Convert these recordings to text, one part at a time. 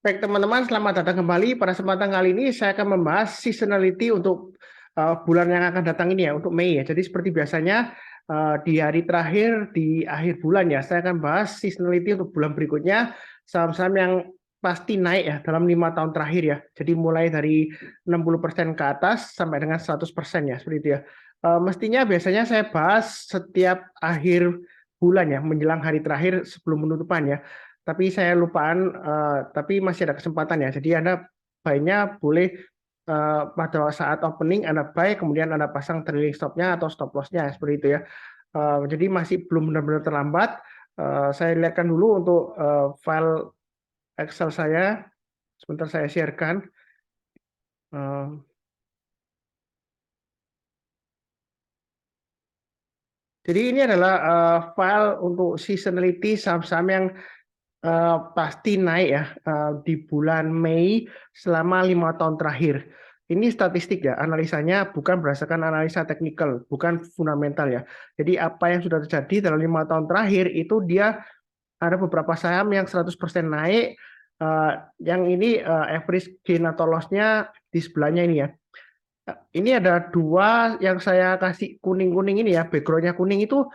Baik teman-teman, selamat datang kembali. Pada kesempatan kali ini saya akan membahas seasonality untuk bulan yang akan datang ini ya, untuk Mei ya. Jadi seperti biasanya di hari terakhir di akhir bulan ya, saya akan bahas seasonality untuk bulan berikutnya, saham-saham yang pasti naik ya dalam 5 tahun terakhir ya. Jadi mulai dari 60% ke atas sampai dengan 100% ya, seperti itu ya. Mestinya biasanya saya bahas setiap akhir bulan ya, menjelang hari terakhir sebelum penutupan ya. Tapi saya lupaan, tapi masih ada kesempatan ya. Jadi Anda baiknya boleh pada saat opening Anda buy, kemudian Anda pasang trailing stop-nya atau stop loss-nya seperti itu ya. Jadi masih belum benar-benar terlambat. Saya lihatkan dulu untuk file Excel saya. Sebentar saya share-kan. Jadi ini adalah file untuk seasonality saham-saham yang pasti naik ya di bulan Mei selama 5 tahun terakhir. Ini statistik ya, analisanya bukan berdasarkan analisa teknikal, bukan fundamental ya. Jadi apa yang sudah terjadi dalam 5 tahun terakhir itu dia ada beberapa saham yang 100% naik, yang ini average gain atau loss-nya di sebelahnya ini ya. Ini ada dua yang saya kasih kuning-kuning ini ya, background-nya kuning itu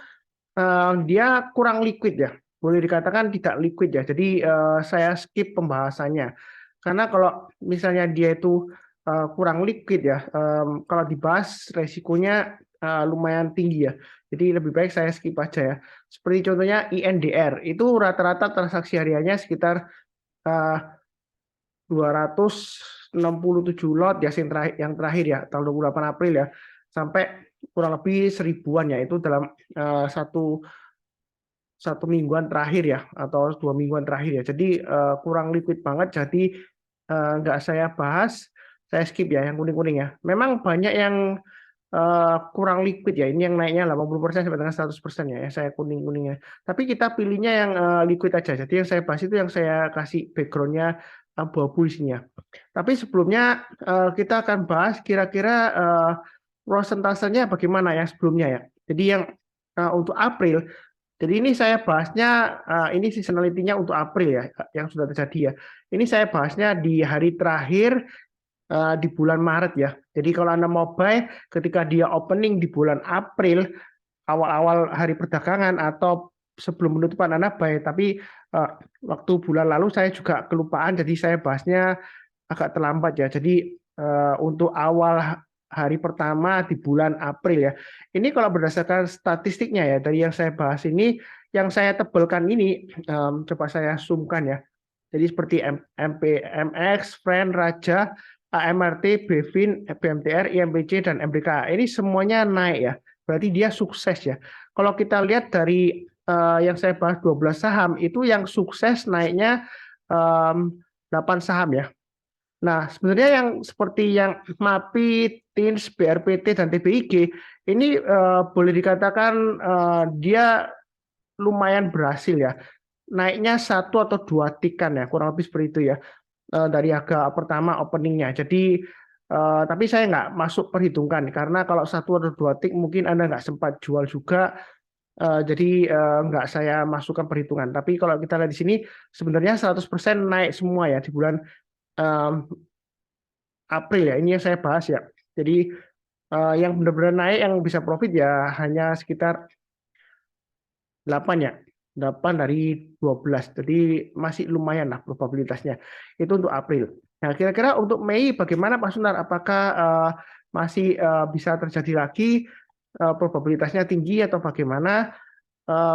dia kurang liquid ya, boleh dikatakan tidak liquid ya. Jadi saya skip pembahasannya karena kalau misalnya dia itu kurang liquid ya, kalau dibahas resikonya lumayan tinggi ya. Jadi lebih baik saya skip aja ya. Seperti contohnya INDR itu rata-rata transaksi hariannya sekitar 267 lot ya, yang terakhir ya tanggal 28 April ya, sampai kurang lebih 1000-an ya, itu dalam satu mingguan terakhir ya, atau 2 mingguan terakhir ya. Jadi kurang liquid banget, jadi nggak saya bahas, saya skip ya yang kuning-kuning ya. Memang banyak yang kurang liquid ya, ini yang naiknya 80% sampai dengan 100% ya, saya kuning-kuningnya. Tapi kita pilihnya yang liquid aja, jadi yang saya bahas itu yang saya kasih backgroundnya abu-abu isinya. Tapi sebelumnya kita akan bahas kira-kira prosentasenya bagaimana ya sebelumnya ya. Jadi yang untuk April, jadi ini saya bahasnya, ini seasonality-nya untuk April ya, yang sudah terjadi ya. Ini saya bahasnya di hari terakhir di bulan Maret ya. Jadi kalau Anda mau buy ketika dia opening di bulan April, awal-awal hari perdagangan atau sebelum penutupan Anda buy. Tapi waktu bulan lalu saya juga kelupaan, jadi saya bahasnya agak terlambat ya. Jadi untuk awal hari pertama di bulan April ya. Ini kalau berdasarkan statistiknya ya, dari yang saya bahas ini, yang saya tebalkan ini, coba saya zoomkan ya. Jadi seperti MPMX, Friend, Raja, AMRT, Bevin, BMTR, IMPC, dan MBK. Ini semuanya naik ya. Berarti dia sukses ya. Kalau kita lihat dari yang saya bahas 12 saham, itu yang sukses naiknya 8 saham ya. Nah, sebenarnya yang seperti yang MAPI, TINS, BRPT, dan TBIG, ini boleh dikatakan dia lumayan berhasil ya. Naiknya 1 atau 2 tikan ya, kurang lebih seperti itu ya, dari harga pertama openingnya. Jadi, tapi saya nggak masuk perhitungkan, karena kalau 1 atau 2 tik mungkin Anda nggak sempat jual juga, jadi nggak saya masukkan perhitungan. Tapi kalau kita lihat di sini, sebenarnya 100% naik semua ya di bulan April ya, ini yang saya bahas ya. Jadi yang benar-benar naik yang bisa profit ya hanya sekitar 8 ya. 8 dari 12. Jadi masih lumayan lah probabilitasnya. Itu untuk April. Nah, kira-kira untuk Mei bagaimana Pak Sunar? Apakah masih bisa terjadi lagi, probabilitasnya tinggi atau bagaimana?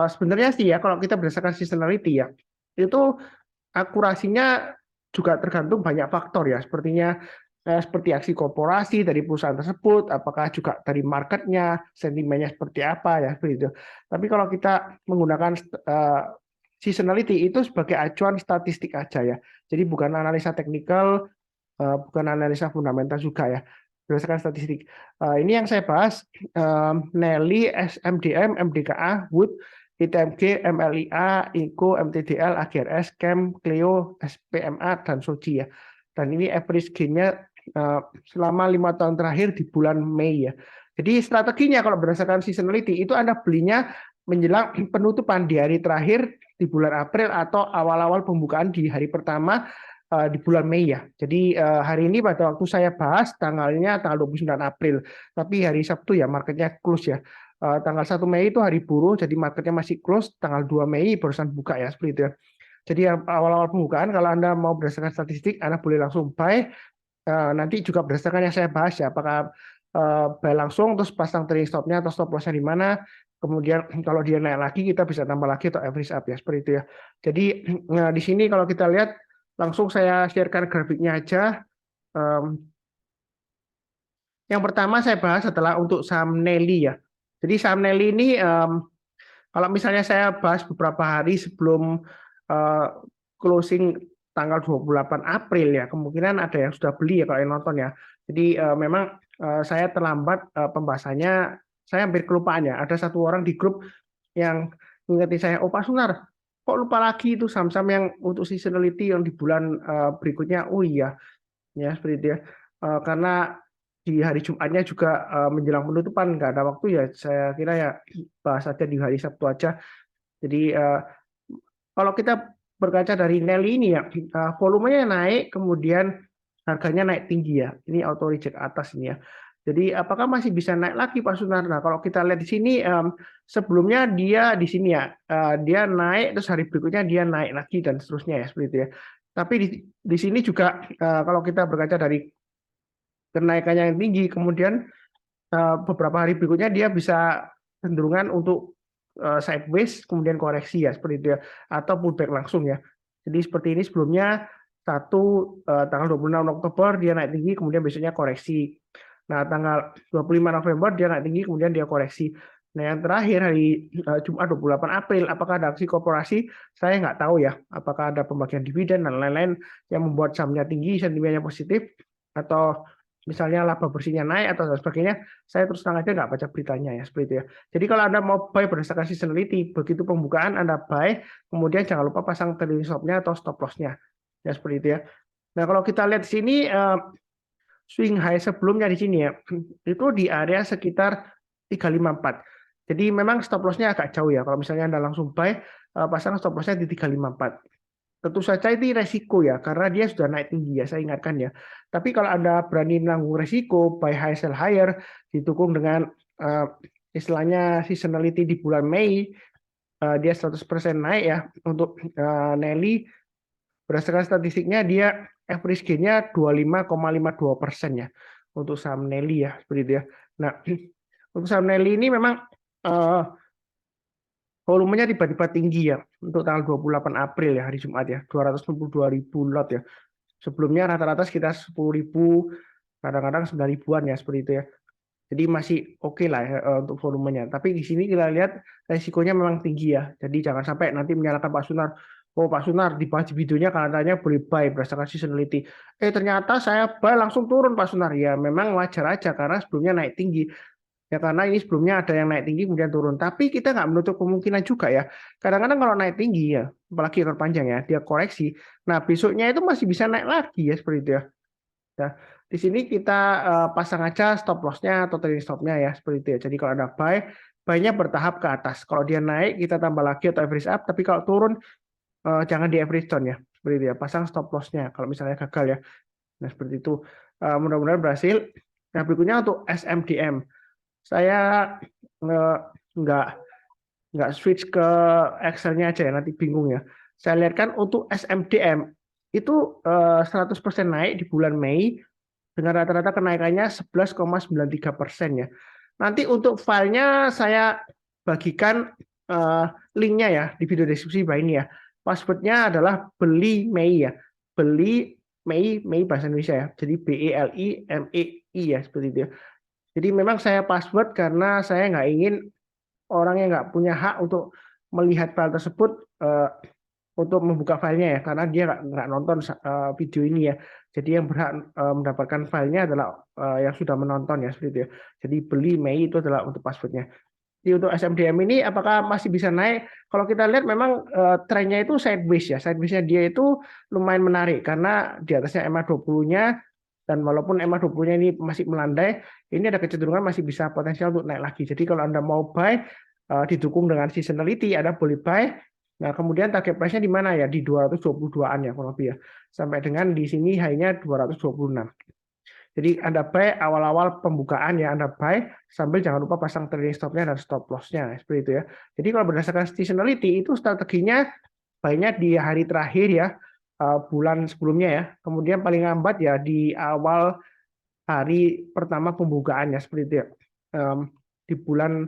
Sebenarnya sih ya, kalau kita berdasarkan seasonality ya, itu akurasinya juga tergantung banyak faktor ya, sepertinya seperti aksi korporasi dari perusahaan tersebut, apakah juga dari marketnya, sentimennya seperti apa ya, begitu. Tapi kalau kita menggunakan seasonality itu sebagai acuan statistik aja ya, jadi bukan analisa teknikal, bukan analisa fundamental juga ya, berdasarkan statistik. Ini yang saya bahas, Nelly, SMDM, MDKA, Wood, ITMG, MLIA, INCO, MTDL, AGRS, CAM, Clio, SPMA, dan Soji ya. Dan ini average gain-nya selama 5 tahun terakhir di bulan Mei ya. Jadi strateginya kalau berdasarkan seasonality itu Anda belinya menjelang penutupan di hari terakhir di bulan April atau awal-awal pembukaan di hari pertama di bulan Mei ya. Jadi hari ini pada waktu saya bahas tanggalnya tanggal 29 April, tapi hari Sabtu ya marketnya close ya. Tanggal 1 Mei itu hari buruh, jadi marketnya masih close. Tanggal 2 Mei barusan buka ya, seperti itu ya. Jadi awal-awal pembukaan, kalau Anda mau berdasarkan statistik, Anda boleh langsung buy. Nanti juga berdasarkan yang saya bahas ya, apakah buy langsung, terus pasang trading stop-nya atau stop loss-nya di mana. Kemudian kalau dia naik lagi, kita bisa tambah lagi atau average up ya, seperti itu ya. Jadi di sini kalau kita lihat, langsung saya sharekan grafiknya aja. Yang pertama saya bahas adalah untuk saham Nelly ya. Jadi saham Nelly ini kalau misalnya saya bahas beberapa hari sebelum uh, closing tanggal 28 April ya, kemungkinan ada yang sudah beli ya kalau yang nonton ya. Jadi memang saya terlambat pembahasannya, saya hampir kelupaan ya. Ada satu orang di grup yang mengingatkan saya, oh Pak Sunar, kok lupa lagi itu saham-saham yang untuk seasonality yang di bulan berikutnya. Oh iya, ya seperti itu ya. Karena di hari Jumatnya juga menjelang penutupan nggak ada waktu ya, saya kira ya bahas saja di hari Sabtu aja. Jadi kalau kita berkaca dari Nelly ini ya, volumenya naik, kemudian harganya naik tinggi ya. Ini auto reject atas ini ya. Jadi apakah masih bisa naik lagi Pak Sunar? Nah, kalau kita lihat di sini sebelumnya dia di sini ya, dia naik terus hari berikutnya dia naik lagi dan seterusnya ya seperti itu ya. Tapi di sini juga kalau kita berkaca dari kenaikannya yang tinggi, kemudian beberapa hari berikutnya dia bisa cenderungan untuk sideways, kemudian koreksi ya seperti itu ya, atau pullback langsung ya. Jadi seperti ini sebelumnya tanggal 26 Oktober dia naik tinggi, kemudian besoknya koreksi. Nah tanggal 25 November dia naik tinggi, kemudian dia koreksi. Nah yang terakhir hari Jumat 28 April, apakah ada aksi korporasi? Saya nggak tahu ya, apakah ada pembagian dividen dan lain-lain yang membuat sahamnya tinggi, sentimennya positif, atau misalnya laba bersihnya naik atau sebagainya, saya terus terang aja nggak baca beritanya ya seperti itu ya. Jadi kalau Anda mau buy berdasarkan seasonality, begitu pembukaan Anda buy, kemudian jangan lupa pasang trading stop-nya atau stop loss-nya ya seperti itu ya. Nah kalau kita lihat di sini swing high sebelumnya di sini ya, itu di area sekitar 354. Jadi memang stop loss-nya agak jauh ya. Kalau misalnya Anda langsung buy, pasang stop loss-nya di 354. Tentu saja itu resiko ya, karena dia sudah naik tinggi ya, saya ingatkan ya. Tapi kalau Anda berani menanggung resiko, buy high, sell higher, didukung dengan istilahnya seasonality di bulan Mei, dia 100% naik ya, untuk Nelly, berdasarkan statistiknya dia average gain-nya 25,52% ya, untuk saham Nelly ya, seperti itu ya. Nah, untuk saham Nelly ini memang volumenya tiba-tiba tinggi ya untuk tanggal 28 April ya, hari Jumat ya, 262.000 lot ya. Sebelumnya rata-rata sekitar 10.000, kadang-kadang 9.000-an ya seperti itu ya. Jadi masih oke lah ya, untuk volumenya. Tapi di sini kita lihat resikonya memang tinggi ya. Jadi jangan sampai nanti menyalahkan Pak Sunar. Oh Pak Sunar di videonya katanya boleh buy berdasarkan seasonality. Ternyata saya buy langsung turun Pak Sunar. Ya memang wajar aja karena sebelumnya naik tinggi. Ya karena ini sebelumnya ada yang naik tinggi kemudian turun. Tapi kita nggak menutup kemungkinan juga ya. Kadang-kadang kalau naik tinggi ya, apalagi ekor panjang ya, dia koreksi. Nah besoknya itu masih bisa naik lagi ya seperti itu ya. Nah, di sini kita pasang aja stop loss-nya atau trading stop-nya ya seperti itu ya. Jadi kalau ada buy-nya bertahap ke atas. Kalau dia naik kita tambah lagi atau average up. Tapi kalau turun jangan di average down ya. Seperti itu ya. Pasang stop loss-nya kalau misalnya gagal ya. Nah seperti itu. Mudah-mudahan berhasil. Nah berikutnya untuk SMDM. Saya nggak switch ke Excel-nya aja ya, nanti bingung ya. Saya lihat kan untuk SMDM itu 100% naik di bulan Mei dengan rata-rata kenaikannya 11,93% ya. Nanti untuk filenya saya bagikan linknya ya di video deskripsi bawah ini ya. Passwordnya adalah beli Mei ya. Beli Mei bahasa Indonesia ya. Jadi BELIMEI ya seperti itu ya. Jadi memang saya password karena saya nggak ingin orang yang nggak punya hak untuk melihat file tersebut untuk membuka filenya ya, karena dia nggak nonton video ini ya. Jadi yang berhak mendapatkan filenya adalah yang sudah menonton ya seperti itu ya. Jadi beli Mei itu adalah untuk passwordnya. Jadi untuk SMDM ini apakah masih bisa naik? Kalau kita lihat memang trennya itu sideways ya. Sideways-nya dia itu lumayan menarik karena di atasnya MA20-nya, dan walaupun MA20-nya ini masih melandai, ini ada kecenderungan masih bisa potensial untuk naik lagi. Jadi kalau Anda mau buy didukung dengan seasonality, Anda boleh buy. Nah, kemudian target price-nya di mana ya? Di 222-an ya, kurang lebih ya. Sampai dengan di sini high-nya 226. Jadi Anda buy awal-awal pembukaan ya, Anda buy sambil jangan lupa pasang trailing stop-nya dan stop loss-nya seperti itu ya. Jadi kalau berdasarkan seasonality itu strateginya baiknya di hari terakhir ya, bulan sebelumnya ya. Kemudian paling lambat ya di awal hari pertama pembukaan ya seperti itu ya. Di bulan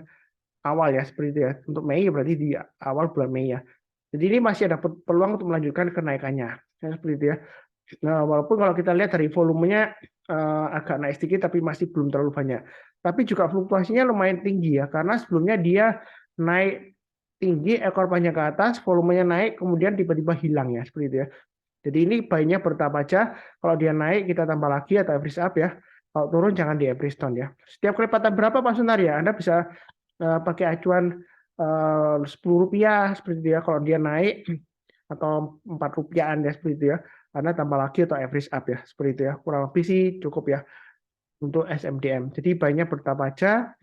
awal ya seperti itu ya. Untuk Mei berarti di awal bulan Mei ya. Jadi ini masih ada peluang untuk melanjutkan kenaikannya. Ya, seperti itu ya. Nah, walaupun kalau kita lihat dari volumenya agak naik sedikit tapi masih belum terlalu banyak. Tapi juga fluktuasinya lumayan tinggi ya karena sebelumnya dia naik tinggi ekor panjang ke atas, volumenya naik kemudian tiba-tiba hilang ya seperti itu ya. Jadi ini baiknya bertahap aja. Kalau dia naik kita tambah lagi atau average up ya. Kalau turun jangan di average down ya. Setiap kali patah berapa Pak Sunar ya? Anda bisa pakai acuan Rp10 seperti itu ya. Kalau dia naik atau Rp4 ya seperti itu ya. Anda tambah lagi atau average up ya seperti itu ya. Kurang lebih sih cukup ya untuk SMDM. Jadi baiknya bertahap aja.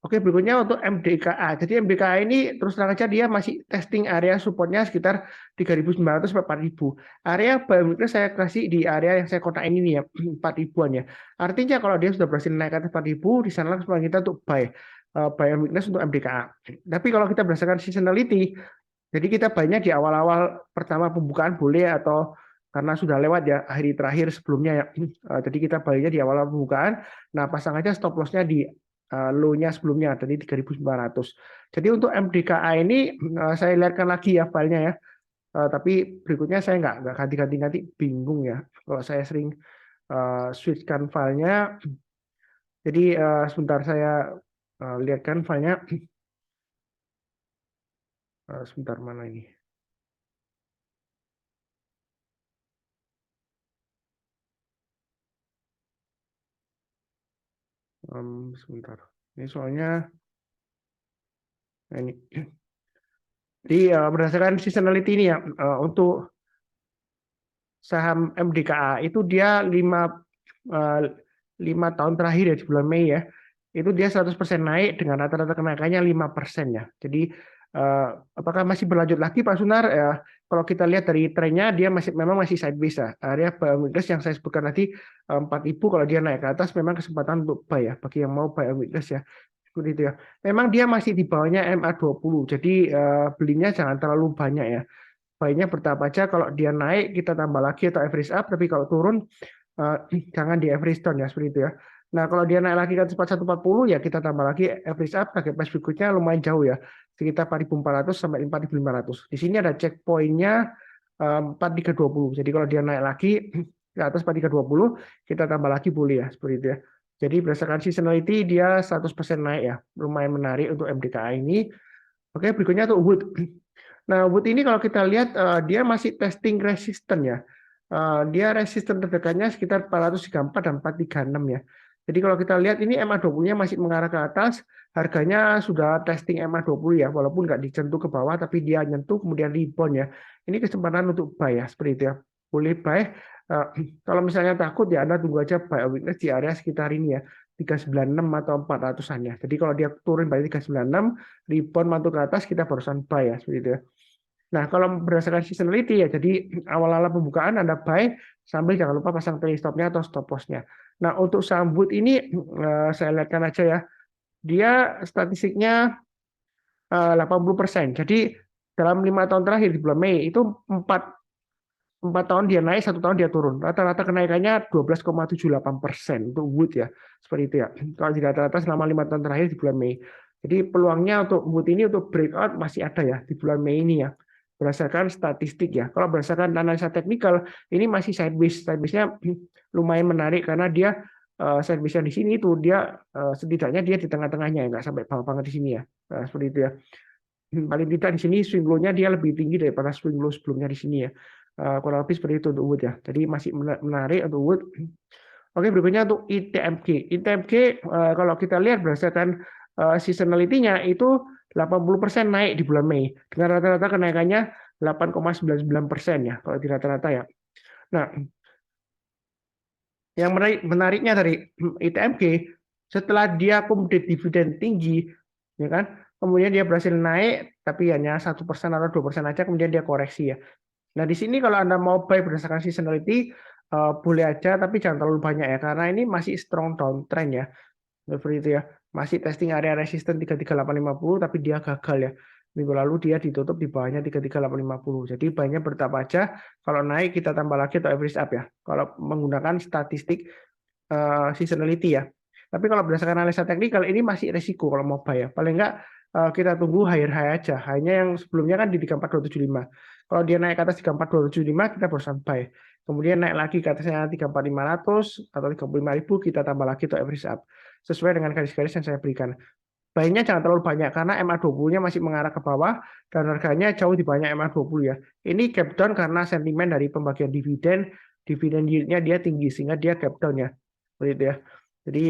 Oke, berikutnya untuk MDKA. Jadi MDKA ini terus terang aja dia masih testing area supportnya sekitar 3.900 sampai 4.000. Area buy weakness saya kasih di area yang saya kotak ini ya, 4.000-an ya. Artinya kalau dia sudah berhasil naik ke atas 4.000, di sana kesempatan kita untuk buy and weakness untuk MDKA. Tapi kalau kita berdasarkan seasonality, jadi kita banyak di awal-awal pertama pembukaan boleh atau karena sudah lewat ya hari terakhir sebelumnya ya. Jadi kita balinya di awal pembukaan. Nah, pasang aja stop loss-nya di low-nya sebelumnya tadi 3.900. Jadi untuk MDKA ini saya lihatkan lagi ya filenya ya. Tapi berikutnya saya nggak ganti-ganti nanti bingung ya. Kalau saya sering switchkan filenya. Jadi sebentar saya lihatkan filenya. Sebentar mana ini? Sebentar. Ini soalnya ini. Jadi berdasarkan seasonality ini ya untuk saham MDKA itu dia 5 tahun terakhir ya di bulan Mei ya. Itu dia 100% naik dengan rata-rata kenaikannya 5% ya. Jadi apakah masih berlanjut lagi Pak Sunar? Kalau kita lihat dari trennya dia memang masih sideways ya. Area weakness yang saya sebutkan tadi 4.000 kalau dia naik ke atas memang kesempatan untuk buy ya bagi yang mau buy weakness ya. Seperti itu ya. Memang dia masih di bawahnya MA20. Jadi belinya jangan terlalu banyak ya. Baiknya bertahap aja kalau dia naik kita tambah lagi atau average up, tapi kalau turun jangan di average down ya seperti itu ya. Nah, kalau dia naik lagi ke 4140 ya kita tambah lagi average up, target price berikutnya lumayan jauh ya. Sekitar 4.400 sampai 4.500. Di sini ada checkpointnya 4320. Jadi kalau dia naik lagi ke atas 4320, kita tambah lagi boleh ya seperti itu ya. Jadi berdasarkan seasonality dia 100% naik ya. Lumayan menarik untuk MDKA ini. Oke, berikutnya untuk Wood. Nah, Wood ini kalau kita lihat dia masih testing resisten ya. Dia resisten terdekatnya sekitar 434 dan 436 ya. Jadi kalau kita lihat ini MA20-nya masih mengarah ke atas, harganya sudah testing MA20 ya, walaupun nggak disentuh ke bawah, tapi dia nyentuh kemudian rebound ya. Ini kesempatan untuk buy ya, seperti itu ya. Boleh buy. Kalau misalnya takut ya Anda tunggu aja buy weakness di area sekitar ini ya. 396 atau 400-an ya. Jadi kalau dia turun balik 396, rebound mantul ke atas, kita barusan buy ya, seperti itu ya. Nah, kalau berdasarkan seasonality ya, jadi awal-awal pembukaan Anda buy sambil jangan lupa pasang trailing stop-nya atau stop loss-nya. Nah, untuk saham Wood ini saya lihatkan aja ya. Dia statistiknya 80%. Jadi dalam 5 tahun terakhir di bulan Mei itu 4 tahun dia naik, 1 tahun dia turun. Rata-rata kenaikannya 12,78% untuk Wood ya. Seperti itu ya. Kalau di rata-rata selama 5 tahun terakhir di bulan Mei. Jadi peluangnya untuk Wood ini untuk breakout masih ada ya di bulan Mei ini ya. Berdasarkan statistik ya. Kalau berdasarkan analisa teknikal, ini masih sideways. Sideways-nya lumayan menarik karena dia sideways-nya di sini itu dia setidaknya dia di tengah-tengahnya ya, nggak sampai bawah banget di sini ya. Seperti itu ya. Paling tidak di sini swing low-nya dia lebih tinggi daripada swing low sebelumnya di sini ya. Kurang lebih seperti itu untuk Wood ya. Jadi masih menarik untuk Wood. Oke, berikutnya untuk ITMG. ITMG kalau kita lihat berdasarkan seasonality-nya itu 80% naik di bulan Mei dengan rata-rata kenaikannya 8,99% ya kalau di rata-rata ya. Nah, yang menariknya dari ITMG setelah dia akumulasi dividen tinggi, ya kan? kemudian dia berhasil naik, tapi hanya 1% atau 2% aja, kemudian dia koreksi ya. Nah, di sini kalau Anda mau buy berdasarkan seasonality, boleh aja, tapi jangan terlalu banyak ya, karena ini masih strong downtrend ya. Seperti itu ya. Masih testing area resisten 33850, tapi dia gagal ya. Minggu lalu dia ditutup di bawahnya 33850. Jadi banyak bertahap aja. Kalau naik kita tambah lagi atau average up ya. Kalau menggunakan statistik seasonality ya. Tapi kalau berdasarkan analisa teknikal ini masih resiko kalau mau buy ya. Paling enggak kita tunggu higher high aja. Hanya yang sebelumnya kan di 34275. Kalau dia naik ke atas 34275 kita berusaha buy. Kemudian naik lagi ke atasnya 34500 atau 35000 kita tambah lagi untuk average up. Sesuai dengan garis-garis yang saya berikan. Buy-nya jangan terlalu banyak karena MA20-nya masih mengarah ke bawah dan harganya jauh di banyak MA20 ya. Ini gap down karena sentimen dari pembagian dividen, dividen yield-nya dia tinggi sehingga dia gap down ya. Seperti itu ya. Jadi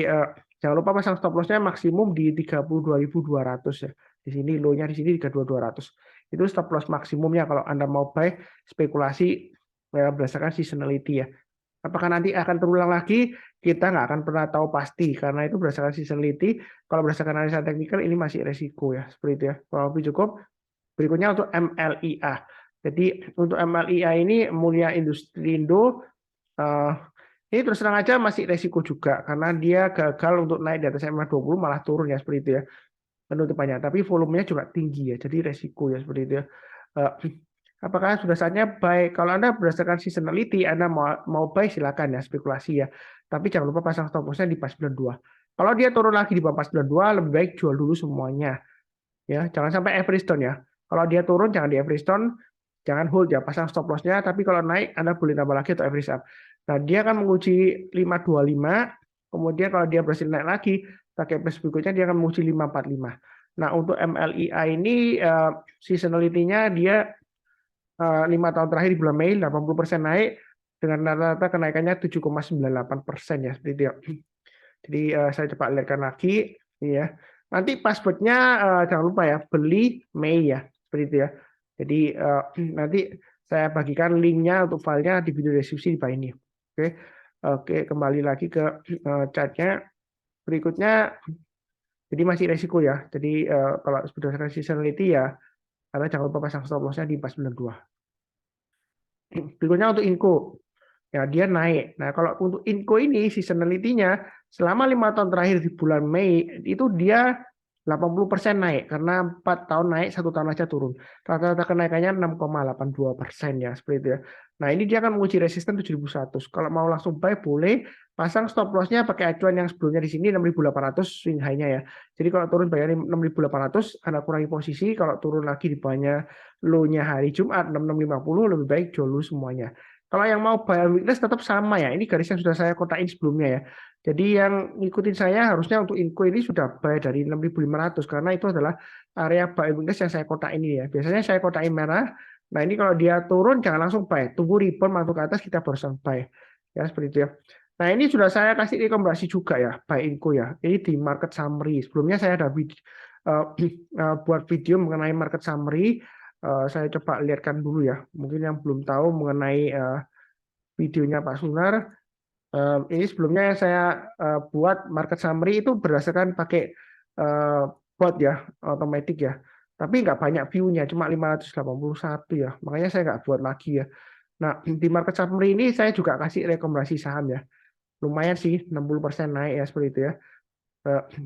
jangan lupa pasang stop loss-nya maksimum di 32.200 ya. Di sini low-nya di sini 32.200. Itu stop loss maksimumnya kalau Anda mau buy spekulasi berdasarkan seasonality ya. Apakah nanti akan terulang lagi? Kita nggak akan pernah tahu pasti karena itu berdasarkan seasonality. Kalau berdasarkan analisa teknikal ini masih resiko ya, seperti itu ya. Kalau lebih cukup. Berikutnya untuk MLIA. Jadi untuk MLIA ini Mulia Industri Indo ini terus terang aja masih resiko juga karena dia gagal untuk naik di atas MA20 malah turun ya seperti itu ya penutupannya. Tapi volumenya juga tinggi ya, jadi resiko ya seperti itu ya. Apakah sudah saatnya buy? Kalau Anda berdasarkan seasonality, Anda mau buy silakan ya, spekulasi ya. Tapi jangan lupa pasang stop loss-nya di 492. Kalau dia turun lagi di bawah 492, lebih baik jual dulu semuanya. Ya, jangan sampai average down ya. Kalau dia turun jangan di average down, jangan hold ya, pasang stop loss-nya. Tapi kalau naik Anda boleh tambah lagi atau average up. Nah, dia akan menguji 525, kemudian kalau dia berhasil naik lagi, pakai plus berikutnya dia akan menguji 545. Nah, untuk MLIA ini seasonality-nya dia 5 tahun terakhir di bulan Mei 80% naik dengan rata-rata kenaikannya 7,98% ya seperti itu ya. Jadi saya coba lihatkan lagi ya. Nanti passwordnya jangan lupa ya beli Mei ya seperti itu ya. Jadi nanti saya bagikan linknya untuk filenya di video deskripsi di bawah ini. Oke, oke kembali lagi ke chartnya berikutnya. Jadi masih resiko ya. Jadi kalau berdasarkan seasonality ya, karena jangan lupa pasang stop loss-nya di 492. Berikutnya untuk Inco. Ya, dia naik. Nah, kalau untuk Inco ini seasonality-nya selama 5 tahun terakhir di bulan Mei itu dia 80% naik karena 4 tahun naik, 1 tahun aja turun. Rata-rata kenaikannya 6,82% ya, seperti itu ya. Nah, ini dia akan menguji resisten 7.100. Kalau mau langsung buy boleh pasang stop loss-nya pakai acuan yang sebelumnya di sini 6.800 swing high-nya ya. Jadi kalau turun bayar 6.800 Anda kurangi posisi, kalau turun lagi di bawahnya low-nya hari Jumat 6650 lebih baik jual dulu semuanya. Kalau yang mau buy weakness tetap sama ya. Ini garis yang sudah saya kotain sebelumnya ya. Jadi yang ngikutin saya harusnya untuk Inco ini sudah buy dari 6.500 karena itu adalah area buy weakness yang saya kotain ini ya. Biasanya saya kotain merah. Nah, ini kalau dia turun jangan langsung buy. Tunggu rebound masuk ke atas kita baru buy. Ya, seperti itu ya. Nah, ini sudah saya kasih rekomendasi juga ya, buy Inco ya. Ini di market summary. Sebelumnya saya ada buat video mengenai market summary. Saya coba lihatkan dulu ya. Mungkin yang belum tahu mengenai videonya Pak Sunar. Ini sebelumnya saya buat market summary itu berdasarkan pakai bot ya, otomatis ya. Tapi nggak banyak view-nya, cuma 581 ya. Makanya saya nggak buat lagi ya. Nah, di market summary ini saya juga kasih rekomendasi saham ya. Lumayan sih, 60% naik ya, seperti itu ya.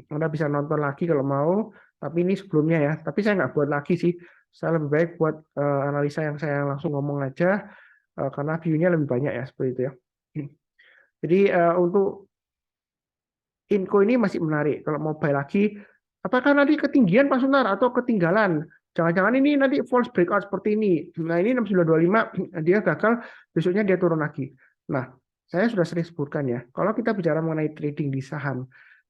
Anda bisa nonton lagi kalau mau, tapi ini sebelumnya ya. Tapi saya nggak buat lagi sih. Saya lebih baik buat analisa yang saya langsung ngomong aja, karena view-nya lebih banyak ya, seperti itu ya. Jadi untuk Inco ini masih menarik. Kalau mau buy lagi, apakah nanti ketinggian Pak Sunar atau ketinggalan? Jangan-jangan ini nanti false breakout seperti ini. Nah, ini 6925 dia gagal, besoknya dia turun lagi. Nah, saya sudah sering sebutkan ya, kalau kita bicara mengenai trading di saham,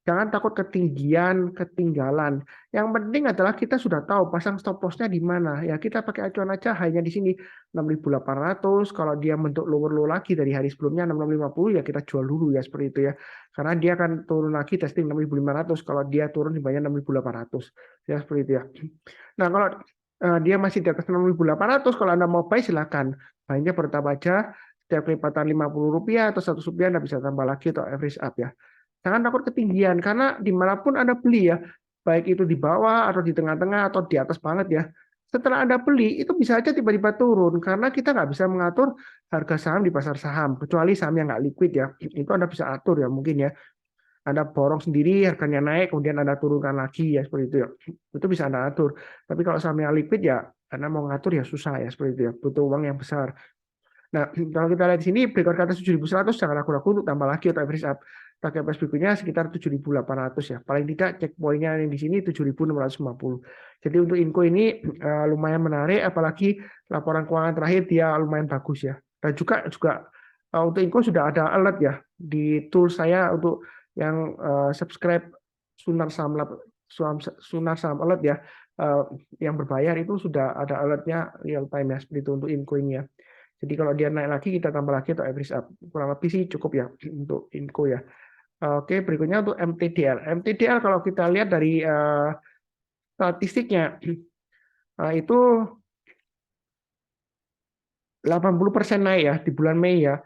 jangan takut ketinggian, ketinggalan. Yang penting adalah kita sudah tahu pasang stop loss-nya di mana. Ya, kita pakai acuan aja hanya di sini 6.800. Kalau dia bentuk lower low lagi dari hari sebelumnya 6.650 ya kita jual dulu ya seperti itu ya. Karena dia akan turun lagi testing 6.500 kalau dia turun di bawahnya 6.800 ya seperti itu ya. Nah, kalau dia masih di atas 6.800 kalau Anda mau buy silakan. Buy-nya bertambah aja setiap kelipatan Rp50 atau Rp100 Anda bisa tambah lagi atau average up ya. Jangan takut ketinggian karena dimanapun Anda beli ya, baik itu di bawah atau di tengah-tengah atau di atas banget ya. Setelah Anda beli, itu bisa aja tiba-tiba turun karena kita nggak bisa mengatur harga saham di pasar saham, kecuali saham yang nggak liquid ya. Itu Anda bisa atur ya mungkin ya. Anda borong sendiri, harganya naik, kemudian Anda turunkan lagi ya seperti itu ya. Itu bisa Anda atur. Tapi kalau saham yang liquid ya, Anda mau ngatur ya susah ya seperti itu ya. Butuh uang yang besar. Nah, kalau kita lihat di sini breakout ke atas 7.100 jangan ragu-ragu untuk tambah lagi atau average up. Target price berikutnya sekitar 7.800 ya. Paling tidak cek poinnya yang di sini 7.650. Jadi untuk Inco ini lumayan menarik, apalagi laporan keuangan terakhir dia lumayan bagus ya. Dan juga untuk Inco sudah ada alert ya di tool saya untuk yang subscribe Sunar Saham Sunar Saham Alert ya, yang berbayar itu sudah ada alertnya real time ya seperti itu untuk Inco ini ya. Jadi kalau dia naik lagi kita tambah lagi atau average up. Kurang lebih sih cukup ya untuk Inco ya. Oke, berikutnya untuk MTDL. MTDL kalau kita lihat dari statistiknya itu 80% naik ya di bulan Mei ya.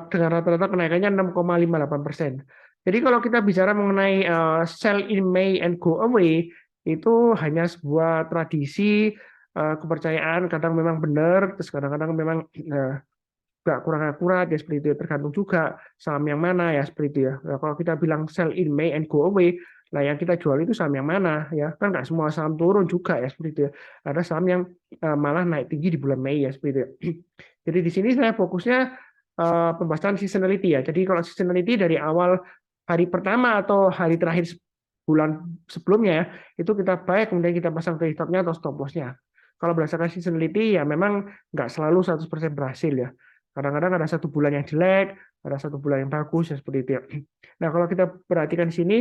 Dengan rata-rata kenaikannya 6,58%. Jadi kalau kita bicara mengenai sell in May and go away itu hanya sebuah tradisi, kepercayaan, kadang memang benar, terus kadang-kadang memang nggak kurang akurat ya seperti itu ya. Tergantung juga saham yang mana ya seperti itu ya. Nah, kalau kita bilang sell in May and go away, nah yang kita jual itu saham yang mana ya, kan nggak semua saham turun juga ya seperti itu ya. Ada saham yang malah naik tinggi di bulan Mei ya seperti itu ya. Jadi di sini saya fokusnya pembahasan seasonality ya. Jadi kalau seasonality dari awal hari pertama atau hari terakhir bulan sebelumnya ya, itu kita buy kemudian kita pasang trade stop-nya atau stop loss-nya. Kalau berdasarkan seasonality ya memang nggak selalu 100% berhasil ya. Kadang-kadang ada satu bulan yang jelek, ada satu bulan yang bagus, ya seperti itu ya. Nah, kalau kita perhatikan di sini,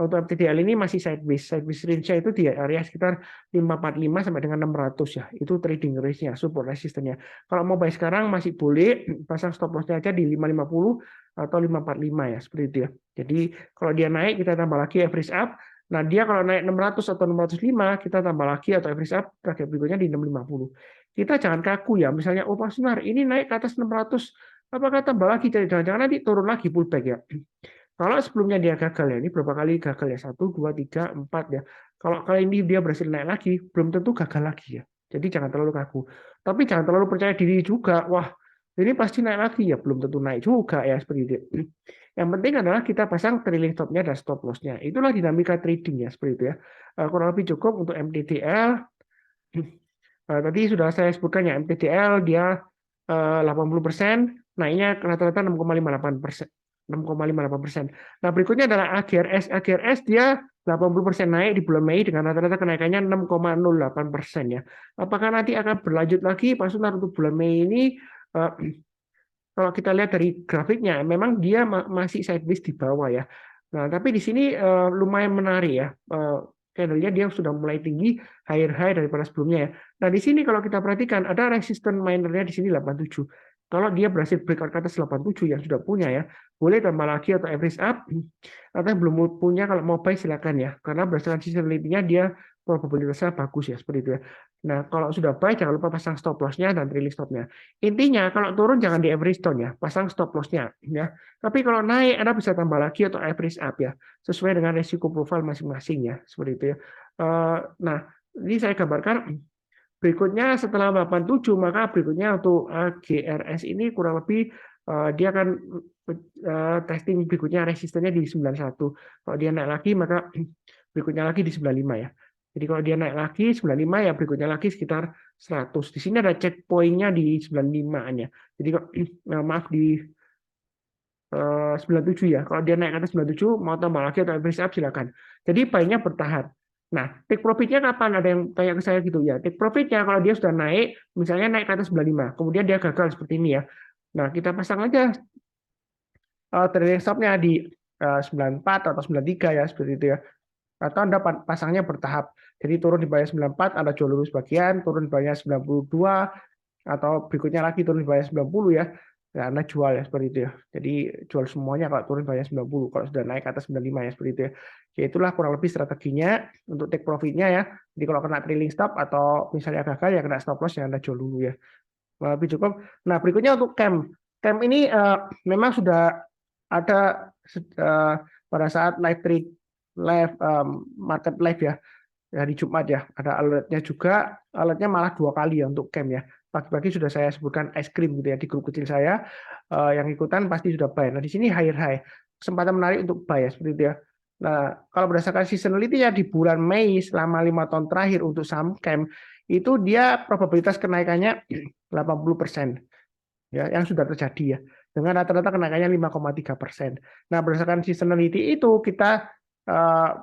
untuk MTDL ini masih sideways. Sideways range-nya itu di area sekitar 545 sampai dengan 600 ya. Itu trading range-nya, support resistance-nya. Kalau mau buy sekarang masih boleh pasang stop loss-nya aja di 550 atau 545 ya, seperti itu ya. Jadi kalau dia naik kita tambah lagi average up. Nah, dia kalau naik 600 atau 605 kita tambah lagi atau average up target berikutnya di 650. Kita jangan kaku ya, misalnya, oh Pak Sunar, ini naik ke atas 600, apakah tambah lagi? Jangan-jangan nanti turun lagi pullback ya. Kalau sebelumnya dia gagal ya, ini berapa kali gagal ya? 1, 2, 3, 4 ya. Kalau kali ini dia berhasil naik lagi, belum tentu gagal lagi ya. Jadi jangan terlalu kaku. Tapi jangan terlalu percaya diri juga. Wah, ini pasti naik lagi ya. Belum tentu naik juga ya seperti itu. Yang penting adalah kita pasang trailing stop-nya dan stop loss-nya. Itulah dinamika trading ya seperti itu ya. Kurang lebih cukup untuk MTTL. Tadi sudah saya sebutkan ya, MTDL dia 80%, naiknya rata-rata 6,58%. 6,58%. Nah, berikutnya adalah AGRS. AGRS dia 80% naik di bulan Mei dengan rata-rata kenaikannya 6,08% ya. Apakah nanti akan berlanjut lagi Pak Sunar untuk bulan Mei ini? Kalau kita lihat dari grafiknya, memang dia masih sideways di bawah ya. Nah, tapi di sini lumayan menarik ya. Candlenya dia sudah mulai tinggi, higher high daripada sebelumnya ya. Nah, di sini kalau kita perhatikan ada resistance minornya di sini 87. Kalau dia berhasil breakout ke atas 87 yang sudah punya ya, boleh tambah lagi atau average up. Atau yang belum punya kalau mau buy silakan ya. Karena berdasarkan seasonality-nya dia probabilitasnya bagus ya seperti itu ya. Nah, kalau sudah buy jangan lupa pasang stop loss-nya dan trailing stop-nya. Intinya kalau turun jangan di average down ya, pasang stop loss-nya ya. Tapi kalau naik Anda bisa tambah lagi atau average up ya, sesuai dengan risiko profil masing-masing ya, seperti itu ya. Nah, ini saya gambarkan berikutnya setelah 87 maka berikutnya untuk GRS ini kurang lebih dia akan testing berikutnya resistennya di 91. Kalau dia naik lagi maka berikutnya lagi di 95 ya. Jadi kalau dia naik lagi 95 ya berikutnya lagi sekitar 100. Di sini ada checkpointnya di 95-an ya. Jadi maaf di 97 ya. Kalau dia naik ke atas 97 mau tambah lagi atau average up silakan. Jadi buy-nya bertahap. Nah, take profit-nya kapan? Ada yang tanya ke saya gitu ya. Take profit-nya kalau dia sudah naik, misalnya naik ke atas 95, kemudian dia gagal seperti ini ya. Nah, kita pasang aja trading stop-nya di 94 atau 93 ya, seperti itu ya. Atau Anda pasangnya bertahap. Jadi turun di bawah 94, Anda jual dulu sebagian, turun di bawah 92, atau berikutnya lagi turun di bawah 90 ya. Ya, Anda jual ya seperti itu ya. Jadi jual semuanya kalau turun di bawah 90, kalau sudah naik ke atas 95 ya seperti itu ya. Ya itulah kurang lebih strateginya untuk take profit-nya ya. Jadi kalau kena trailing stop atau misalnya gagal ya kena stop loss ya Anda jual dulu ya. Lebih cukup. Nah, berikutnya untuk CAM. CAM ini memang sudah ada pada saat live trade live market live ya hari Jumat ya. Ada alertnya juga, alertnya malah 2 kali ya untuk camp ya. Pagi-pagi sudah saya sebutkan es krim gitu ya di grup kecil saya, yang ikutan pasti sudah buy. Nah di sini higher high, kesempatan menarik untuk buy ya seperti itu ya. Nah kalau berdasarkan seasonality ya di bulan Mei selama 5 tahun terakhir untuk saham camp itu dia probabilitas kenaikannya 80% ya yang sudah terjadi ya dengan rata-rata kenaikannya 5,3%. Nah berdasarkan seasonality itu kita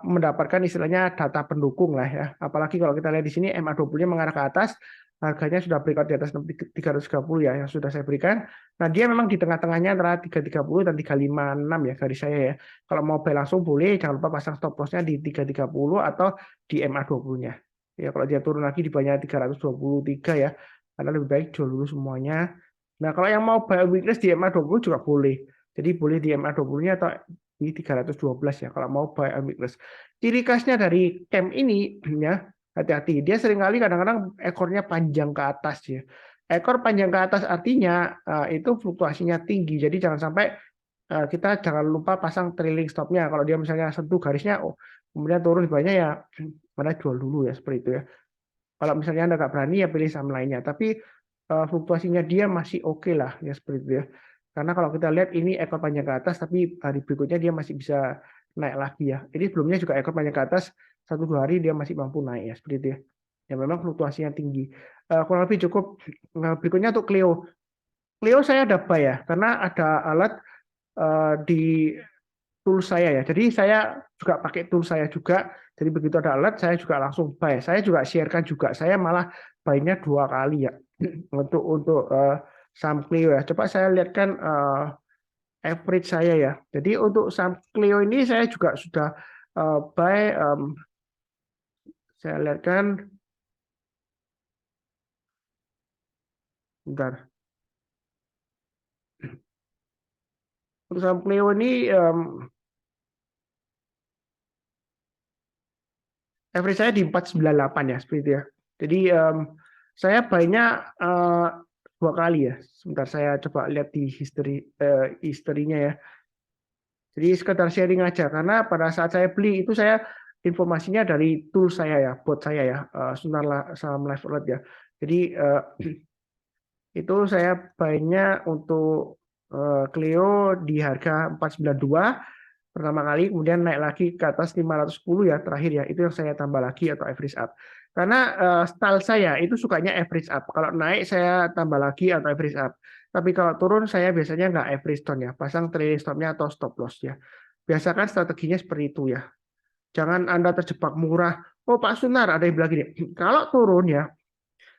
mendapatkan istilahnya data pendukung lah ya. Apalagi kalau kita lihat di sini MA20-nya mengarah ke atas, harganya sudah breakout di atas 330 ya yang sudah saya berikan. Nah, dia memang di tengah-tengahnya antara 330 dan 356 ya garis saya ya. Kalau mau buy langsung boleh, jangan lupa pasang stop loss-nya di 330 atau di MA20-nya. Ya, kalau dia turun lagi di banyak 323 ya. Karena lebih baik jual dulu semuanya. Nah, kalau yang mau buy weakness di MA20 juga boleh. Jadi boleh di MA20-nya atau di 312 ya kalau mau buy on weakness. Ciri khasnya dari camp ini ya hati-hati. Dia seringkali kadang-kadang ekornya panjang ke atas ya. Ekor panjang ke atas artinya itu fluktuasinya tinggi. Jadi jangan sampai kita jangan lupa pasang trailing stopnya. Kalau dia misalnya sentuh garisnya, oh kemudian turun banyak ya, mana jual dulu ya seperti itu ya. Kalau misalnya Anda nggak berani ya pilih saham lainnya. Tapi fluktuasinya dia masih oke lah ya seperti itu ya. Karena kalau kita lihat ini ekor panjang ke atas, tapi hari berikutnya dia masih bisa naik lagi ya. Jadi sebelumnya juga ekor panjang ke atas, 1-2 hari dia masih mampu naik ya seperti itu ya. Ya memang fluktuasinya tinggi. Kurang lebih cukup. Berikutnya untuk Clio. Clio saya ada buy ya, karena ada alat di tool saya ya. Jadi saya juga pakai tool saya juga. Jadi begitu ada alat saya juga langsung buy. Saya juga sharekan juga. Saya malah buy-nya 2 kali ya untuk saham Clio ya. Coba saya lihatkan average saya ya. Jadi untuk saham Clio ini saya juga sudah buy. Saya lihatkan, bentar. Untuk saham Clio ini average saya di 498 ya seperti itu ya. Jadi saya buy-nya 2 kali ya. Sebentar saya coba lihat di historinya ya. Jadi sekedar sharing aja karena pada saat saya beli itu saya informasinya dari tool saya ya, bot saya ya, Sunar Saham Live Alert ya. Jadi itu saya buy-nya untuk Clio di harga 492 pertama kali, kemudian naik lagi ke atas 510 ya terakhir ya, itu yang saya tambah lagi atau average up. Karena style saya itu sukanya average up. Kalau naik saya tambah lagi atau average up. Tapi kalau turun saya biasanya nggak average down ya, pasang trailing stop-nya atau stop loss ya. Biasakan strateginya seperti itu ya. Jangan Anda terjebak murah. Oh Pak Sunar ada yang bilang gini, kalau turun ya,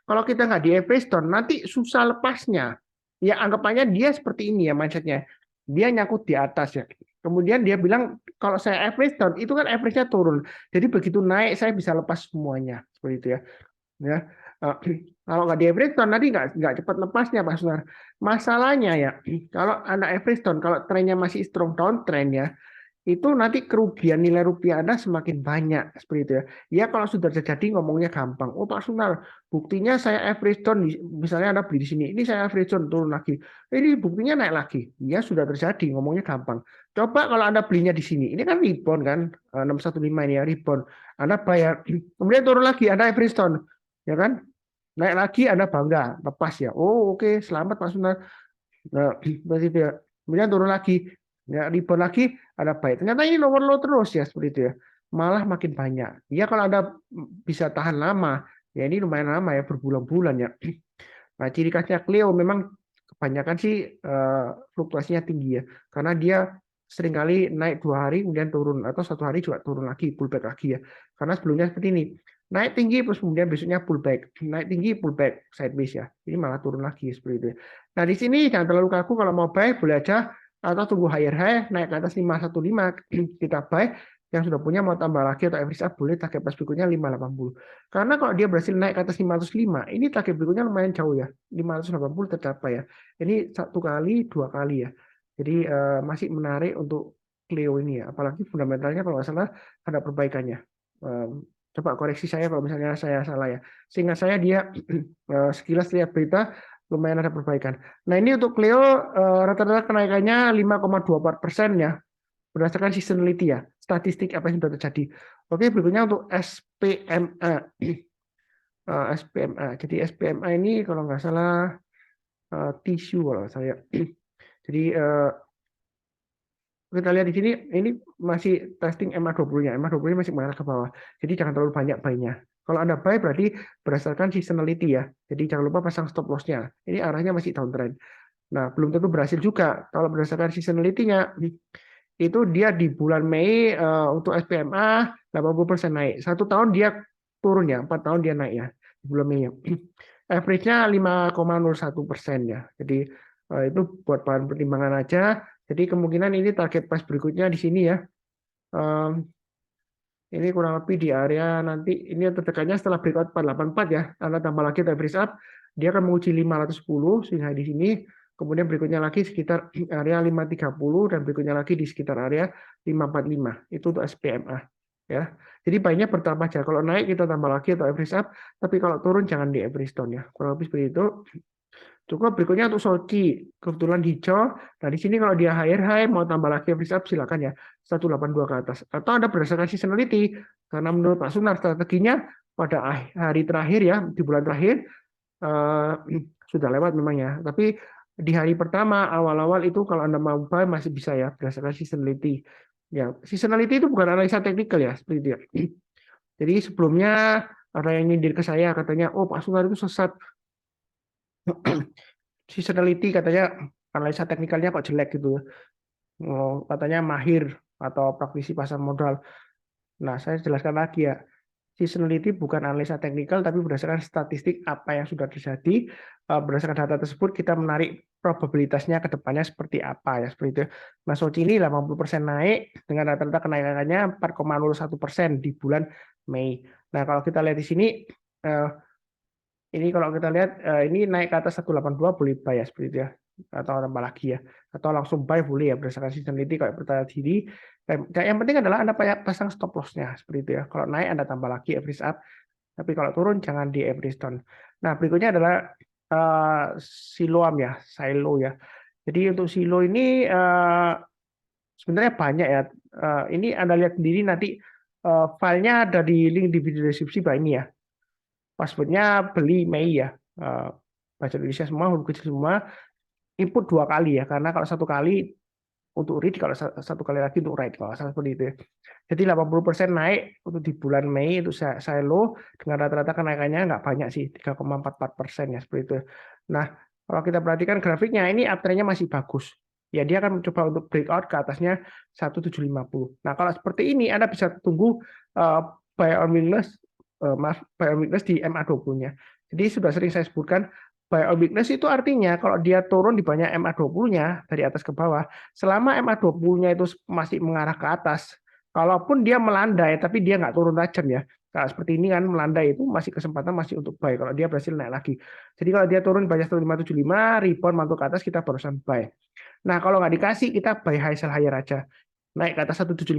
kalau kita nggak di average down, nanti susah lepasnya. Ya anggapannya dia seperti ini ya mindsetnya. Dia nyangkut di atas ya. Kemudian dia bilang kalau saya average down itu kan average-nya turun. Jadi begitu naik saya bisa lepas semuanya seperti itu ya. Ya, kalau nggak di average down nanti nggak cepat lepasnya Pak Sunar. Masalahnya ya kalau Anda average down, kalau trennya masih strong downtrend ya, itu nanti kerugian nilai rupiah Anda semakin banyak seperti itu ya. Ya kalau sudah terjadi ngomongnya gampang. Oh Pak Sunar, buktinya saya average down misalnya Anda beli di sini, ini saya average down turun lagi. Ini buktinya naik lagi. Ya sudah terjadi, ngomongnya gampang. Coba kalau Anda belinya di sini, ini kan rebound kan 615 ini ya rebound. Anda bayar, kemudian turun lagi, Anda average down, ya kan? Naik lagi Anda bangga, lepas ya. Oh oke, selamat Pak Sunar. Nah, berarti ya. Kemudian turun lagi, ya rebound lagi, ada baik. Ternyata ini lower low terus ya seperti itu ya. Malah makin banyak. Ya kalau Anda bisa tahan lama, ya ini lumayan lama ya berbulan-bulan ya. Nah ciri khasnya Clio memang kebanyakan sih fluktuasinya tinggi ya, karena dia seringkali naik 2 hari kemudian turun atau 1 hari juga turun lagi pullback lagi ya. Karena sebelumnya seperti ini naik tinggi terus kemudian besoknya pullback, naik tinggi pullback sideways ya. Ini malah turun lagi seperti itu. Nah di sini jangan terlalu kaku kalau mau buy boleh aja atau tunggu higher high naik ke atas 515 kita buy. Yang sudah punya mau tambah lagi atau average up boleh target price berikutnya 580. Karena kalau dia berhasil naik ke atas 505, ini target berikutnya lumayan jauh ya. 580 tercapai ya. Ini 1 kali, 2 kali ya. Jadi masih menarik untuk Clio ini ya. Apalagi fundamentalnya kalau nggak salah ada perbaikannya. Coba koreksi saya kalau misalnya saya salah ya. Seingat saya dia sekilas lihat berita lumayan ada perbaikan. Nah ini untuk Clio rata-rata kenaikannya 5,24% ya. Berdasarkan seasonality ya. statistik apa yang sudah terjadi. Oke, berikutnya untuk SPMA. SPMA. Jadi SPMA ini kalau nggak salah tisu kalau saya. Jadi kita lihat di sini, ini masih testing MA20-nya. MA20-nya masih mengarah ke bawah. Jadi jangan terlalu banyak buy-nya. Kalau Anda buy berarti berdasarkan seasonality ya. Jadi jangan lupa pasang stop loss-nya. Ini arahnya masih downtrend. Nah, belum tentu berhasil juga. Kalau berdasarkan seasonality-nya, itu dia di bulan Mei untuk SPMA 80% naik. 1 tahun dia turun ya, 4 tahun dia naik ya di bulan Mei. Average-nya 5,01% ya. Jadi itu buat bahan pertimbangan aja. Jadi kemungkinan ini target price berikutnya di sini ya. Ini kurang lebih di area nanti, ini terdekatnya setelah breakout 484 ya. Anda tambah lagi average up, dia akan menguji 510 sehingga di sini. Kemudian berikutnya lagi sekitar area 530 dan berikutnya lagi di sekitar area 545. Itu untuk SPMA ya. Jadi baiknya bertambah aja. Kalau naik kita tambah lagi atau average up, tapi kalau turun jangan di average down ya. Kurang lebih seperti itu. Cukup berikutnya untuk Sochi, kebetulan hijau. Nah, di sini kalau dia higher high, mau tambah lagi average up, silakan ya, 182 ke atas. Atau Anda berdasarkan seasonality, karena menurut Pak Sunar, strateginya pada hari terakhir ya, di bulan terakhir, sudah lewat memang ya. Tapi di hari pertama, awal-awal itu kalau Anda mau buy, masih bisa ya, berdasarkan seasonality. Ya, seasonality itu bukan analisa teknikal ya, seperti itu ya. Jadi sebelumnya, ada yang nyindir ke saya, katanya, oh Pak Sunar itu sesat. Seasonality katanya analisa teknikalnya kok jelek gitu. Katanya mahir atau praktisi pasar modal. Nah, saya jelaskan lagi ya. Seasonality bukan analisa teknikal tapi berdasarkan statistik apa yang sudah terjadi. Berdasarkan data tersebut kita menarik probabilitasnya ke depannya seperti apa ya, seperti itu. Nah, Sochi ini 80% naik dengan rata-rata kenaikannya 4,01% di bulan Mei. Nah, kalau kita lihat di sini ini kalau kita lihat ini naik ke atas 182 boleh buy ya seperti itu ya, atau tambah lagi ya, atau langsung buy boleh ya berdasarkan seasonality kalau percaya diri. Dan yang penting adalah Anda pasang stop loss-nya seperti itu ya. Kalau naik Anda tambah lagi average up, tapi kalau turun jangan di average down. Nah, berikutnya adalah Siloam ya, Silo ya. Jadi untuk Silo ini sebenarnya banyak ya. Ini Anda lihat sendiri nanti filenya ada di link di video deskripsi bawah ini ya. Passwordnya beli Mei ya, bahasa Indonesia semua, huruf kecil semua, input 2 kali ya, karena kalau 1 kali untuk read, kalau 1 kali lagi untuk write, kalau seperti itu ya. Jadi 80% naik untuk di bulan Mei itu Silo dengan rata-rata kenaikannya nggak banyak sih, 3,44% ya seperti itu. Nah, kalau kita perhatikan grafiknya, ini uptrend-nya masih bagus. Ya, dia akan mencoba untuk breakout ke atasnya 1750. Nah, kalau seperti ini Anda bisa tunggu buy on weakness, buy on weakness di MA20-nya. Jadi sudah sering saya sebutkan, buy on weakness itu artinya kalau dia turun di banyak MA20-nya dari atas ke bawah, selama MA20-nya itu masih mengarah ke atas, kalaupun dia melandai tapi dia nggak turun tajam ya. Nah, seperti ini kan melandai itu masih kesempatan masih untuk buy kalau dia berhasil naik lagi. Jadi kalau dia turun banyak 1575, rebound mantul ke atas kita barusan buy. Nah, kalau nggak dikasih kita buy high sell higher aja. Naik ke atas 1750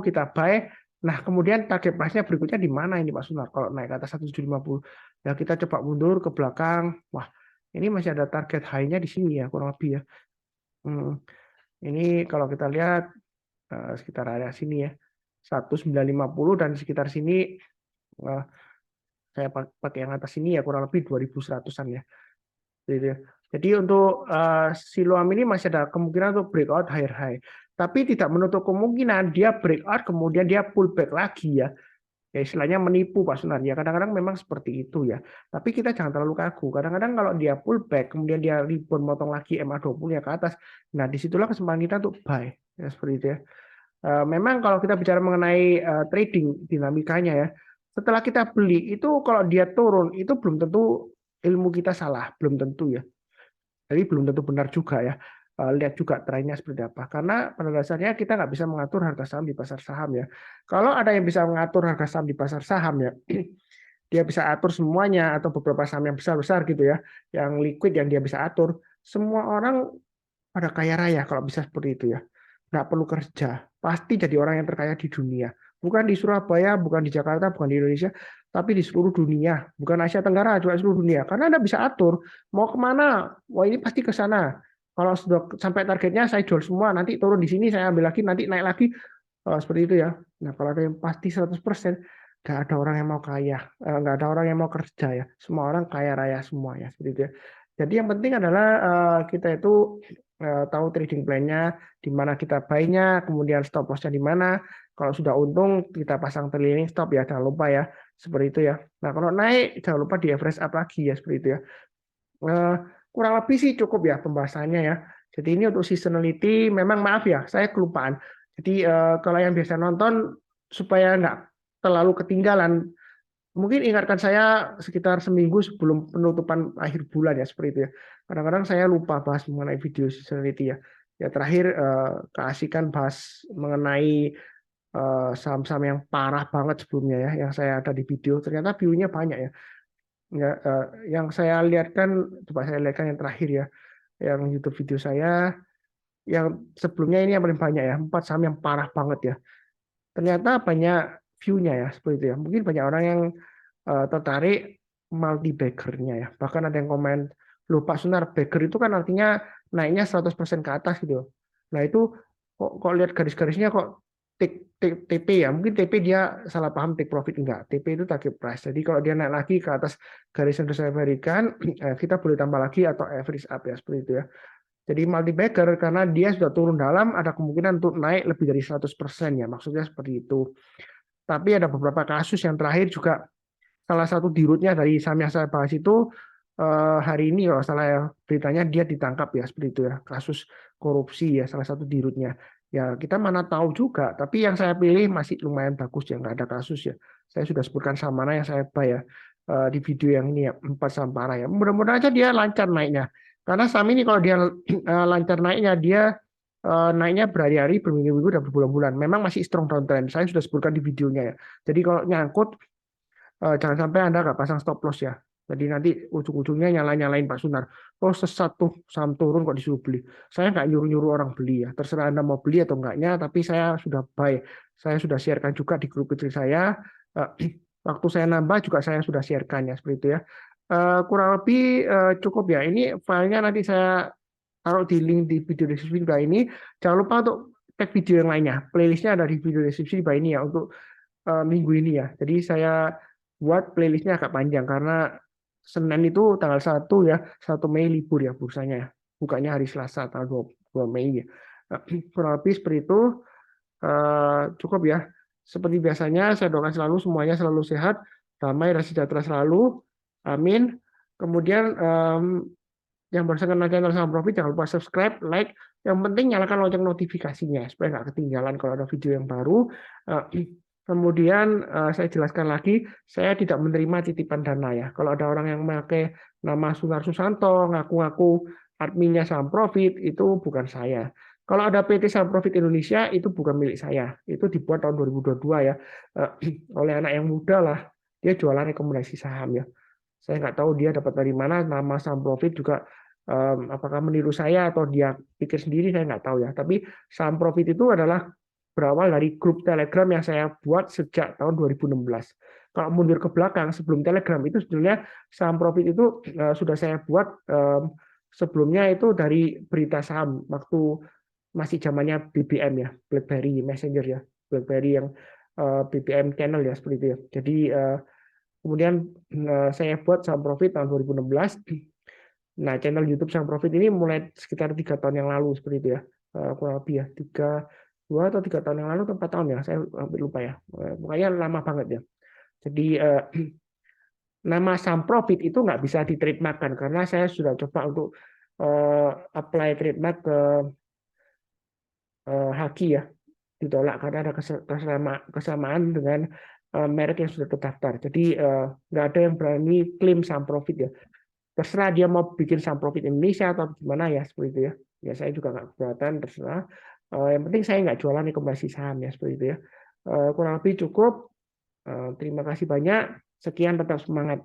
kita buy. Nah, kemudian target price-nya berikutnya di mana ini Pak Sunar? Kalau naik ke atas 1750, ya kita coba mundur ke belakang. Wah, ini masih ada target high-nya di sini ya, kurang lebih ya. Ini kalau kita lihat sekitar area sini ya, 1950 dan sekitar sini saya pakai yang atas sini ya kurang lebih 2100-an ya. Jadi untuk Siloam ini masih ada kemungkinan untuk breakout higher high. Tapi tidak menutup kemungkinan dia breakout kemudian dia pullback lagi ya. Ya istilahnya menipu Pak Sunar. Ya kadang-kadang memang seperti itu ya. Tapi kita jangan terlalu kaku. Kadang-kadang kalau dia pullback kemudian dia rebound motong lagi MA20 ya ke atas. Nah, disitulah kesempatan kita untuk buy. Ya seperti itu ya. Memang kalau kita bicara mengenai trading dinamikanya ya. Setelah kita beli itu kalau dia turun itu belum tentu ilmu kita salah, belum tentu ya. Jadi belum tentu benar juga ya. Lihat juga trennya seperti apa. Karena pada dasarnya kita nggak bisa mengatur harga saham di pasar saham ya. Kalau ada yang bisa mengatur harga saham di pasar saham ya, dia bisa atur semuanya atau beberapa saham yang besar-besar gitu ya, yang liquid yang dia bisa atur. Semua orang pada kaya raya kalau bisa seperti itu ya. Nggak perlu kerja, pasti jadi orang yang terkaya di dunia. Bukan di Surabaya, bukan di Jakarta, bukan di Indonesia, tapi di seluruh dunia. Bukan Asia Tenggara, juga seluruh dunia. Karena Anda bisa atur, mau kemana, wah ini pasti ke sana. Kalau sudah sampai targetnya, saya jual semua, nanti turun di sini, saya ambil lagi, nanti naik lagi. Seperti itu ya. Nah, kalau ada yang pasti 100%, nggak ada orang yang mau kaya, nggak ada orang yang mau kerja ya. Semua orang kaya raya semua ya, seperti itu ya. Jadi yang penting adalah kita itu tahu trading plan-nya, di mana kita buy-nya, kemudian stop loss-nya di mana. Kalau sudah untung, kita pasang trailing stop ya, jangan lupa ya. Seperti itu ya. Nah, kalau naik, jangan lupa di average up lagi ya, seperti itu ya. Eh, Kurang lebih sih cukup ya pembahasannya ya. Jadi ini untuk seasonality, memang maaf ya, saya kelupaan. Jadi kalau yang biasa nonton, supaya nggak terlalu ketinggalan, mungkin ingatkan saya sekitar seminggu sebelum penutupan akhir bulan ya, seperti itu ya. Kadang-kadang saya lupa bahas mengenai video seasonality ya. Ya terakhir keasikan bahas mengenai saham-saham yang parah banget sebelumnya ya, yang saya ada di video. Ternyata view-nya banyak ya. Ya, yang saya lihat kan, coba saya lihatkan yang terakhir ya, yang YouTube video saya, yang sebelumnya ini yang paling banyak ya, 4 saham yang parah banget ya. Ternyata banyak view-nya ya, seperti itu ya. Mungkin banyak orang yang tertarik multi bagger-nya ya. Bahkan ada yang komen, loh Pak Sunar, bagger itu kan artinya naiknya 100% ke atas gitu. Nah itu kok lihat garis-garisnya kok TP ya. Mungkin TP dia salah paham, take profit enggak. TP itu target price. Jadi kalau dia naik lagi ke atas garis yang sudah saya berikan, kita boleh tambah lagi atau average up ya, seperti itu ya. Jadi multi bagger karena dia sudah turun dalam, ada kemungkinan untuk naik lebih dari 100% ya. Maksudnya seperti itu. Tapi ada beberapa kasus yang terakhir juga, salah satu dirutnya dari saham yang saya bahas itu hari ini kalau salah ya, beritanya dia ditangkap ya, seperti itu ya, kasus korupsi ya, salah satu dirutnya ya. Kita mana tahu juga, tapi yang saya pilih masih lumayan bagus ya, nggak ada kasus ya. Saya sudah sebutkan saham mana yang saya buy ya di video yang ini ya, 4 saham parah ya. Mudah-mudahan aja dia lancar naiknya, karena saham ini kalau dia lancar naiknya, dia naiknya berhari-hari, berminggu-minggu, dan berbulan-bulan. Memang masih strong downtrend, saya sudah sebutkan di videonya ya. Jadi kalau nyangkut, jangan sampai Anda nggak pasang stop loss ya. Jadi nanti ujung-ujungnya nyalain Pak Sunar. Oh, sesatu saham turun kok disuruh beli. Saya nggak nyuruh-nyuruh orang beli ya. Terserah Anda mau beli atau enggaknya, tapi saya sudah buy. Saya sudah sharekan juga di grup kecil saya. Waktu saya nambah juga saya sudah sharekan ya, seperti itu ya. Kurang lebih cukup ya. Ini filenya nanti saya taruh di link di video deskripsi di bawah ini. Jangan lupa untuk cek video yang lainnya. Playlistnya ada di video deskripsi di bawah ini ya, untuk minggu ini ya. Jadi saya buat playlistnya agak panjang karena Senin itu tanggal 1 ya, 1 Mei libur ya bursanya ya. Bukannya hari Selasa tanggal 2 Mei ya. Kurang lebih seperti itu, cukup ya. Seperti biasanya saya doakan selalu semuanya selalu sehat, damai dan sejahtera selalu. Amin. Kemudian yang baru kenal channel Saham Profit, jangan lupa subscribe, like. Yang penting nyalakan lonceng notifikasinya supaya nggak ketinggalan kalau ada video yang baru. Kemudian saya jelaskan lagi, saya tidak menerima titipan dana ya. Kalau ada orang yang memakai nama Sunar Susanto, ngaku-ngaku adminnya Saham Profit, itu bukan saya. Kalau ada PT Saham Profit Indonesia, itu bukan milik saya. Itu dibuat tahun 2022 ya, oleh anak yang muda lah. Dia jualan rekomendasi saham ya. Saya nggak tahu dia dapat dari mana nama Saham Profit juga, apakah meniru saya atau dia pikir sendiri, saya nggak tahu ya. Tapi Saham Profit itu adalah berawal dari grup Telegram yang saya buat sejak tahun 2016. Kalau mundur ke belakang sebelum Telegram itu sebenarnya Saham Profit itu sudah saya buat sebelumnya itu dari berita saham waktu masih zamannya BBM ya, BlackBerry Messenger ya, BlackBerry yang BBM channel ya, seperti itu ya. Jadi kemudian saya buat Saham Profit tahun 2016. Nah, channel YouTube Saham Profit ini mulai sekitar 3 tahun yang lalu, seperti itu ya. Kurang lebih ya, 2 atau 3 tahun yang lalu atau 4 tahun ya, saya hampir lupa ya. Pokoknya lama banget ya. Jadi nama Saham Profit itu nggak bisa di trademark-kan, karena saya sudah coba untuk apply trademark ke Haki ya, ditolak karena ada kesamaan dengan merek yang sudah terdaftar. Jadi nggak ada yang berani klaim Saham Profit ya. Terserah dia mau bikin Saham Profit Indonesia atau gimana ya, seperti itu ya. Ya saya juga nggak keberatan, terserah. Yang penting saya nggak jualan rekomendasi saham ya, seperti itu ya. Kurang lebih cukup. Terima kasih banyak. Sekian, tetap semangat.